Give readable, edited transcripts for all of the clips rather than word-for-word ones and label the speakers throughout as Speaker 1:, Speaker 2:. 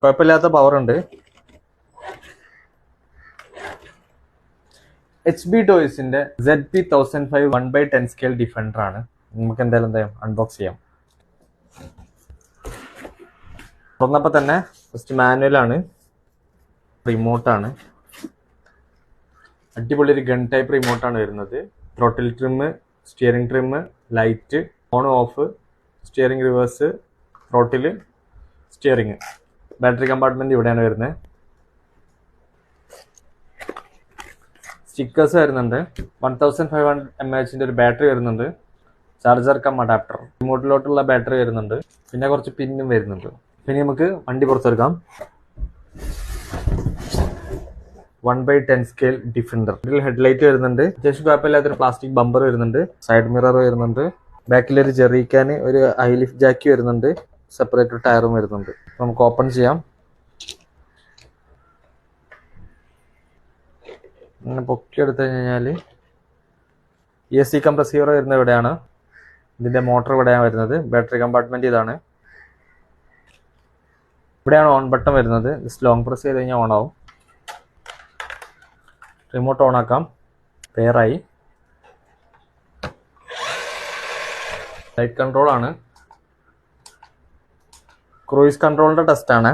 Speaker 1: കുഴപ്പമില്ലാത്ത പവർ ഉണ്ട്. H B ടോയ്സിന്റെ ZP1005 1/10 സ്കെയിൽ ഡിഫൻഡർ ആണ്. നമുക്ക് എന്തായാലും അൺബോക്സ് ചെയ്യാം. തുറന്നപ്പോൾ തന്നെ ഫസ്റ്റ് മാനുവൽ ആണ്, റിമോട്ടാണ്. അടിപൊളി ഒരു ഗൺ ടൈപ്പ് റിമോട്ടാണ് വരുന്നത്. Throttle trim, steering trim, light, on of, steering reverse, throttle, steering. Battery compartment ഇവിടെയാണ് വരുന്നത്. സ്റ്റിക്കേഴ്സ് വരുന്നുണ്ട്. 1500 mAh ഒരു ബാറ്ററി വരുന്നുണ്ട്. ചാർജർ കം അഡാപ്റ്റർ, റിമോട്ടിലോട്ടുള്ള ബാറ്ററി വരുന്നുണ്ട്. പിന്നെ കുറച്ച് പിന്നും വരുന്നുണ്ട്. പിന്നെ നമുക്ക് വണ്ടി പുറത്തെടുക്കാം. 1/10 സ്കെയിൽ ഡിഫൻഡർ. ഇതിൽ ഹെഡ്ലൈറ്റ് വരുന്നുണ്ട്. അത്യാവശ്യം കുഴപ്പമില്ലാത്തൊരു പ്ലാസ്റ്റിക് ബമ്പർ വരുന്നുണ്ട്. സൈഡ് മിറർ വരുന്നുണ്ട്. ബാക്കിലൊരു ജെറിക്കാൻ, ഒരു ഹൈ ലിഫ്റ്റ് ജാക്കി വരുന്നുണ്ട്. സെപ്പറേറ്റ് ടയറും വരുന്നുണ്ട്. നമുക്ക് ഓപ്പൺ ചെയ്യാം. അങ്ങനെ പൊക്കി എടുത്തു കഴിഞ്ഞാൽ AC കംപ്രസീവർ വരുന്നത് ഇവിടെയാണ്. ഇതിന്റെ മോട്ടർ ഇവിടെയാണ് വരുന്നത്. ബാറ്ററി കമ്പാർട്ട്മെന്റ് ഇതാണ്. ഇവിടെയാണ് ഓൺ ബട്ടൺ വരുന്നത്. ജസ്റ്റ് ലോങ് പ്രസ് ചെയ്ത് കഴിഞ്ഞാൽ ഓൺ ആവും. റിമോട്ട് ഓൺ ആക്കാം. പെയറായി. ലൈറ്റ് കൺട്രോൾ ആണ്. ക്രൂയിസ് കൺട്രോളിന്റെ ടെസ്റ്റ് ആണ്.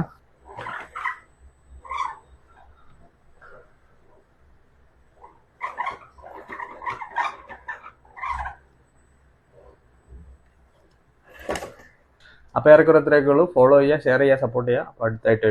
Speaker 1: അപ്പോൾ ഏറെക്കുറെ ഇത്രയൊക്കെ ഉള്ളൂ. ഫോളോ ചെയ്യുക, ഷെയർ ചെയ്യുക, സപ്പോർട്ട് ചെയ്യുക. അപ്പോൾ അടുത്തായിട്ട്